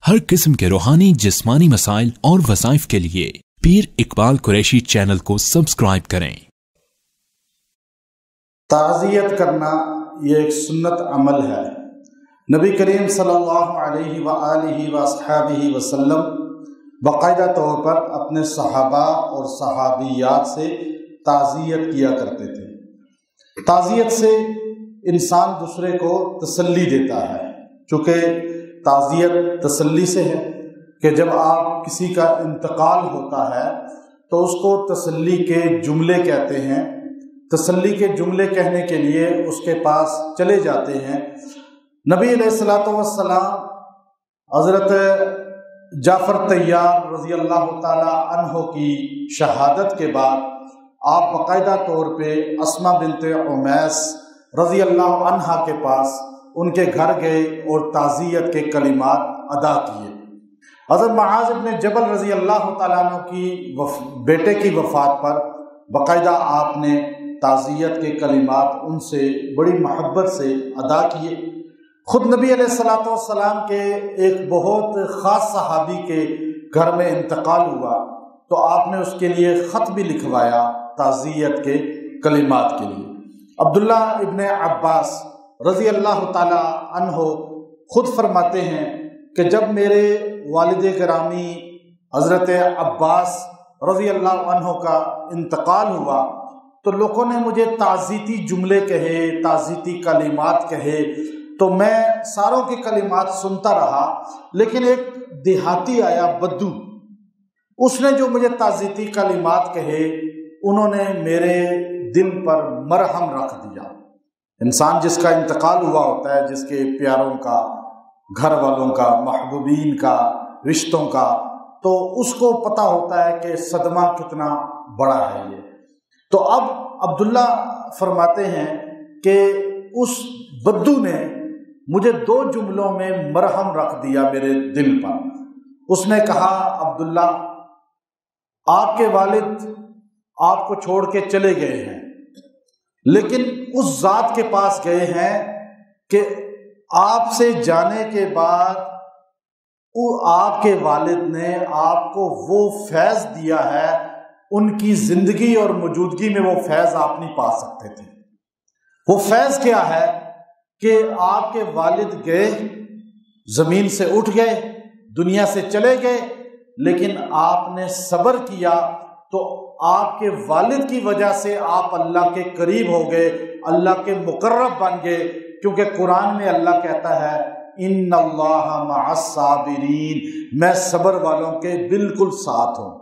ہر قسم کے روحانی جسمانی مسائل اور وظائف کے لیے پیر اقبال قریشی چینل کو سبسکرائب کریں۔ تعزیت کرنا یہ ایک سنت عمل ہے۔ نبی کریم صلی اللہ علیہ وآلہ وصحبہ وسلم باقاعدہ طور پر اپنے صحابہ اور صحابیات سے تعزیت کیا کرتے تھے۔ تعزیت سے انسان دوسرے کو تسلی دیتا ہے، چونکہ تعزیت تسلی سے ہے کہ جب آپ کسی کا انتقال ہوتا ہے تو اس کو تسلی کے جملے کہتے ہیں۔ تسلی کے جملے کہنے کے لیے اس کے پاس چلے جاتے ہیں۔ نبی علیہ الصلوۃ والسلام حضرت جعفر طیار رضی اللہ تعالی عنہ کی شہادت کے بعد آپ باقاعدہ طور پہ اسماء بنت عمیس رضی اللہ عنہا کے پاس ان کے گھر گئے اور تعزیت کے کلمات ادا کیے۔ حضرت معاذ بن جبل رضی اللہ تعالیٰ عنہ کی بیٹے کی وفات پر باقاعدہ آپ نے تعزیت کے کلمات ان سے بڑی محبت سے ادا کیے۔ خود نبی علیہ الصلوۃ والسلام کے ایک بہت خاص صحابی کے گھر میں انتقال ہوا تو آپ نے اس کے لیے خط بھی لکھوایا تعزیت کے کلمات کے لیے۔ عبداللہ ابن عباس رضی اللہ تعالی عنہ خود فرماتے ہیں کہ جب میرے والد گرامی حضرت عباس رضی اللہ عنہ کا انتقال ہوا تو لوگوں نے مجھے تعزیتی جملے کہے، تعزیتی کلمات کہے، تو میں ساروں کے کلمات سنتا رہا، لیکن ایک دیہاتی آیا بدو، اس نے جو مجھے تعزیتی کلمات کہے انہوں نے میرے دل پر مرہم رکھ دیا۔ انسان جس کا انتقال ہوا ہوتا ہے، جس کے پیاروں کا، گھر والوں کا، محبوبین کا، رشتوں کا، تو اس کو پتہ ہوتا ہے کہ صدمہ کتنا بڑا ہے یہ۔ تو اب عبداللہ فرماتے ہیں کہ اس بدو نے مجھے 2 جملوں میں مرہم رکھ دیا میرے دل پر۔ اس نے کہا، عبداللہ آپ کے والد آپ کو چھوڑ کے چلے گئے ہیں، لیکن اس ذات کے پاس گئے ہیں کہ آپ سے جانے کے بعد آپ کے والد نے آپ کو وہ فیض دیا ہے، ان کی زندگی اور موجودگی میں وہ فیض آپ نہیں پا سکتے تھے۔ وہ فیض کیا ہے کہ آپ کے والد گئے، زمین سے اٹھ گئے، دنیا سے چلے گئے، لیکن آپ نے صبر کیا تو آپ کے والد کی وجہ سے آپ اللہ کے قریب ہو گئے، اللہ کے مقرب بن گئے، کیونکہ قرآن میں اللہ کہتا ہے ان اللہ مع الصابرین، میں صبر والوں کے بالکل ساتھ ہوں۔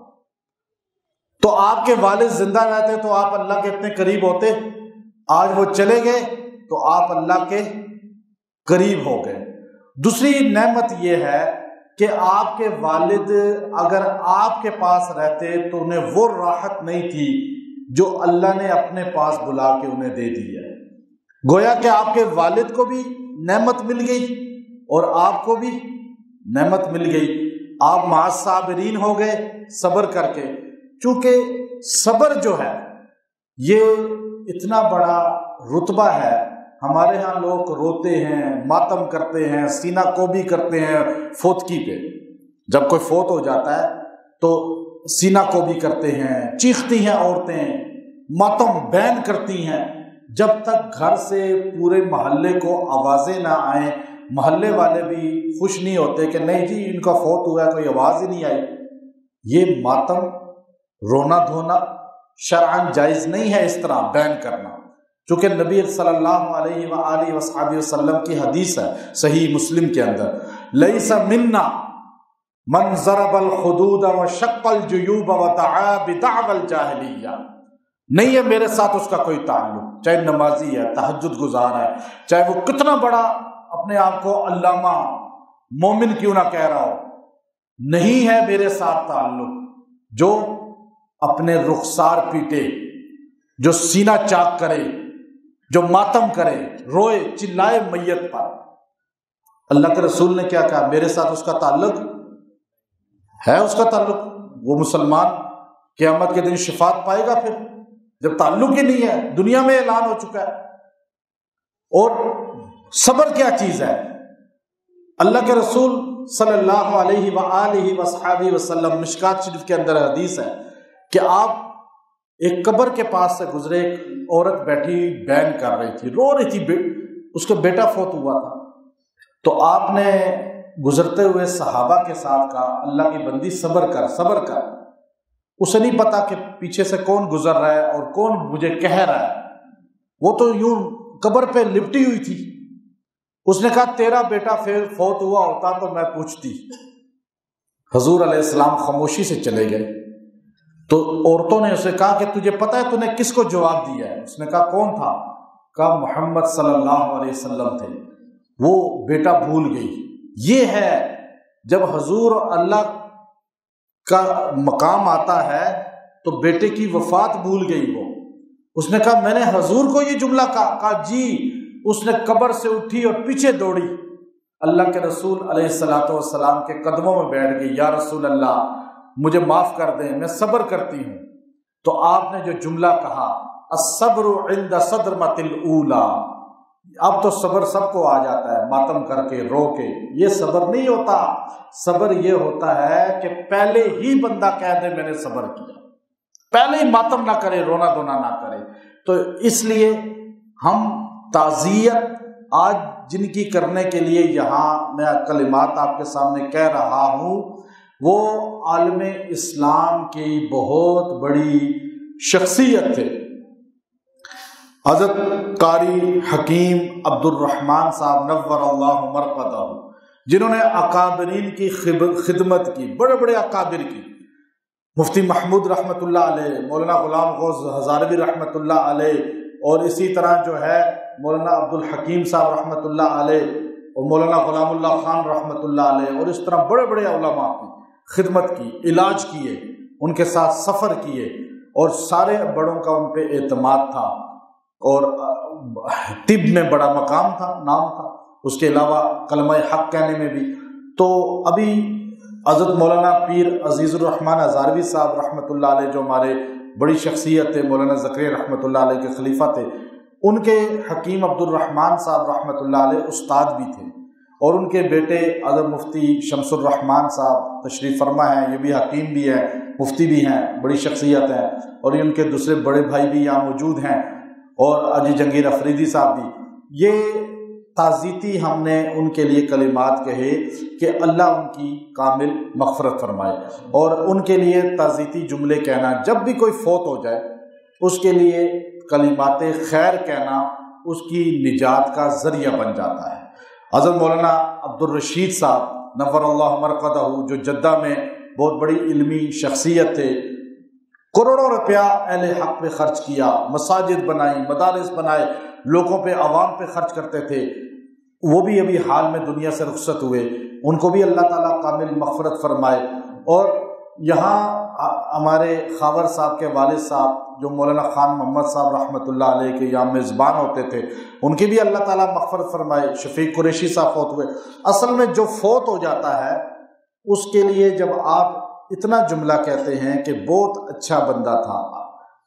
تو آپ کے والد زندہ رہتے تو آپ اللہ کے اتنے قریب ہوتے، آج وہ چلے گئے تو آپ اللہ کے قریب ہو گئے۔ دوسری نعمت یہ ہے کہ آپ کے والد اگر آپ کے پاس رہتے تو انہیں وہ راحت نہیں تھی جو اللہ نے اپنے پاس بلا کے انہیں دے دی ہے۔ گویا کہ آپ کے والد کو بھی نعمت مل گئی اور آپ کو بھی نعمت مل گئی، آپ مع الصابرین ہو گئے صبر کر کے۔ چونکہ صبر جو ہے یہ اتنا بڑا رتبہ ہے، ہمارے ہاں لوگ روتے ہیں، ماتم کرتے ہیں، سینہ کوبی کرتے ہیں فوتگی پہ۔ جب کوئی فوت ہو جاتا ہے تو سینہ کوبی کرتے ہیں، چیختی ہیں عورتیں، ماتم بین کرتی ہیں، جب تک گھر سے پورے محلے کو آوازیں نہ آئیں، محلے والے بھی خوش نہیں ہوتے کہ نہیں جی ان کا فوت ہوا ہے، کوئی آواز ہی نہیں آئی۔ یہ ماتم، رونا دھونا شرعاً جائز نہیں ہے اس طرح بین کرنا، چونکہ نبی صلی اللہ علیہ وآلہ وصحبہ وسلم کی حدیث ہے صحیح مسلم کے اندر، لیس منا من ضرب الخدود وشق الجیوب ودعا بدعوی الجاہلیہ، نہیں ہے میرے ساتھ اس کا کوئی تعلق، چاہے نمازی ہے، تہجد گزار ہے، چاہے وہ کتنا بڑا اپنے آپ کو علامہ مومن کیوں نہ کہہ رہا ہو، نہیں ہے میرے ساتھ تعلق جو اپنے رخسار پیٹے، جو سینہ چاک کرے، جو ماتم کرے، روئے چلائے میت پر۔ اللہ کے رسول نے کیا کہا؟ میرے ساتھ اس کا تعلق ہے، اس کا تعلق، وہ مسلمان قیامت کے دن شفاعت پائے گا پھر، جب تعلق ہی نہیں ہے، دنیا میں اعلان ہو چکا ہے۔ اور صبر کیا چیز ہے؟ اللہ کے رسول सल्लल्लाहु अलैहि वआलिहि वसहबिहि वसल्लम, मिशकात शरीफ के अंदर हदीस है कि आप एक कब्र के पास से गुजरे, एक औरत बैठी बैन कर रही थी, रो रही थी, उसका बेटा फौत हुआ था। तो आपने गुजरते हुए सहाबा के साथ कहा, अल्लाह की बंदी सब्र कर, सब्र कर। उसे नहीं पता कि पीछे से कौन गुजर रहा है और कौन मुझे कह रहा है, वो तो यूं कब्र पे लिपटी हुई थी। उसने कहा तेरा बेटा फिर फौत हुआ होता तो मैं पूछती। हजूर अलैहिस्सलाम खामोशी से चले गए। तो औरतों ने उसे कहा कि तुझे पता है तूने किसको जवाब दिया है? उसने कहा कौन था? कहा मोहम्मद सल्लल्लाहु अलैहि वसल्लम थे। वो बेटा भूल गई। ये है जब हजूर अल्लाह का मकाम आता है तो बेटे की वफात भूल गई वो। उसने कहा मैंने हजूर को ये जुमला कहा जी। उसने कब्र से उठी और पीछे दौड़ी, अल्लाह के रसूल अलैहिस्सलातु वस्सलाम के कदमों में बैठ गई। या रसूल अल्लाह मुझे माफ कर दें, मैं सब्र करती हूँ। तो आपने जो जुमला कहा अस्सब्रु इंद सदमतिल ऊला, अब तो सब्र सबको आ जाता है, मातम करके रो के। ये सब्र नहीं होता। सब्र ये होता है कि पहले ही बंदा कह दे मैंने सब्र किया, पहले ही मातम ना करे, रोना धोना ना करे। तो इसलिए हम ताज़ियत आज जिनकी करने के लिए यहाँ मैं कलिमात आपके सामने कह रहा हूँ, वो आलमे इस्लाम की बहुत बड़ी शख्सियत थे। हज़रत कारी हकीम अब्दुर्रहमान साहब नव्वरल्लाहु मरक़दहू, जिन्होंने अकाबरीन की खिदमत की, बड़े बड़े अकाबिर की, मुफ्ती महमूद रहमतुल्लाह अलैह, मौलाना गुलाम गौस हज़ारवी रहमतुल्लाह अलैह, और इसी तरह जो है मौलाना अब्दुल हकीम साहब रहमतुल्लाह अलैह और मौलाना गुलामुल्लाह खान रहमतुल्लाह अलैह, और इस तरह बड़े बड़े उलमा की खिदमत की, इलाज किए, उनके साथ सफ़र किए, और सारे बड़ों का उन पे एतमाद था, और तिब में बड़ा मकाम था, नाम था, उसके अलावा कलमा हक कहने में भी। तो अभी हज़रत मौलाना पीर अजीज़ुर रहमान हज़ारवी साहब रहमतुल्लाह अलैह, जो हमारे बड़ी शख्सियत थे, मौलाना ज़करिया रहमतुल्लाह अलैह के खलीफा थे, उनके हकीम अब्दुर्रहमान साहब रहमतुल्लाह अलैह उस्ताद भी थे, और उनके बेटे हज़रत मुफ्ती शमसुर रहमान साहब तशरीफ़ फरमा हैं, ये भी हकीम भी हैं, मुफ्ती भी हैं, बड़ी शख्सियत हैं, और ये उनके दूसरे बड़े भाई भी यहाँ मौजूद हैं, और अजी जंगीर अफरीदी साहब भी। ये ताज़ीती हमने उनके लिए कलिमात कहे कि अल्लाह उनकी कामिल मग़फ़रत फरमाए, और उनके लिए ताज़ीती जुमले कहना, जब भी कोई फौत हो जाए उसके लिए कलिमाते खैर कहना उसकी निजात का ज़रिया बन जाता है। हज़रत मौलाना अब्दुल रशीद साहब नव्वरल्लाहु मरक़दहू, जो जद्दा में बहुत बड़ी इल्मी शख्सियत थे, करोड़ों रुपया अहले हक़ पे खर्च किया, मसाजिद बनाई, मदारिस बनाए, लोगों पे आवाम पे खर्च करते थे। वो भी अभी हाल में दुनिया से रुखसत हुए, उनको भी अल्लाह ताला कामिल मग़फ़रत फरमाए। और यहाँ हमारे खावर साहब के वालिद साहब जो मौलाना खान मोहम्मद साहब रहमतुल्लाह अलैह के यहाँ मेज़बान होते थे, उनकी भी अल्लाह ताला मग़फ़रत फरमाए। शफ़ीक़ कुरैशी साहब फौत हुए। असल में जो फौत हो जाता है उसके लिए जब आप इतना जुमला कहते हैं कि बहुत अच्छा बंदा था,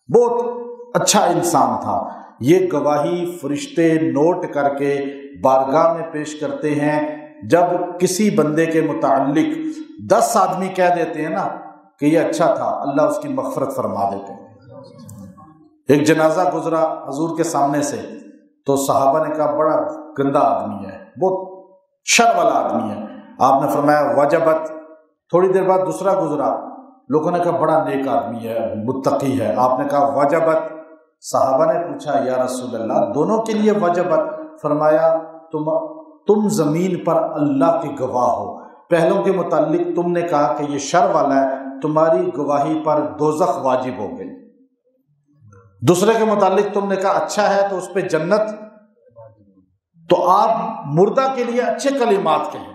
बहुत अच्छा इंसान था, ये गवाही फरिश्ते नोट करके बारगाह में पेश करते हैं। जब किसी बंदे के मुताल्लिक 10 आदमी कह देते हैं ना कि ये अच्छा था, अल्लाह उसकी मग़फ़रत फरमा देते हैं। एक जनाजा गुजरा हजूर के सामने से, तो सहाबा ने कहा बड़ा गंदा आदमी है, बहुत शर वाला आदमी है। आपने फरमाया वजबत। थोड़ी देर बाद दूसरा गुजरा, लोगों ने कहा बड़ा नेक आदमी है, मुत्तकी है। आपने कहा वजबत। सहाबा ने पूछा या रसूल अल्लाह दोनों के लिए वजबत? फरमाया तुम ज़मीन पर अल्लाह के गवाह हो। पहलों के मुताल्लिक तुमने कहा कि ये शर वाला है, तुम्हारी गवाही पर दोज़ख वाजिब हो गई। दूसरे के मुताल्लिक तुमने कहा अच्छा है तो उस पर जन्नत। तो आप मुर्दा के लिए अच्छे कलिमात कहें,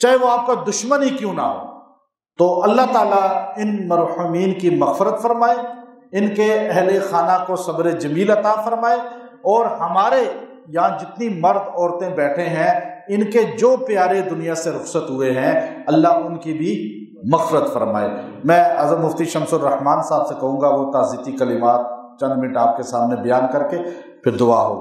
चाहे वो आपका दुश्मन ही क्यों ना हो। तो अल्लाह ताला इन मरहुमीन की मग़फ़रत फरमाए, इनके अहले खाना को सब्र जमील अता फरमाए, और हमारे यहाँ जितनी मर्द औरतें बैठे हैं इनके जो प्यारे दुनिया से रुखसत हुए हैं, अल्लाह उनकी भी मग़फ़रत फरमाए। मैं हज़रत मुफ्ती शमसुर रहमान साहब से कहूँगा वो ताज़ीती कलिमात चंद मिनट आपके सामने बयान करके फिर दुआ हो।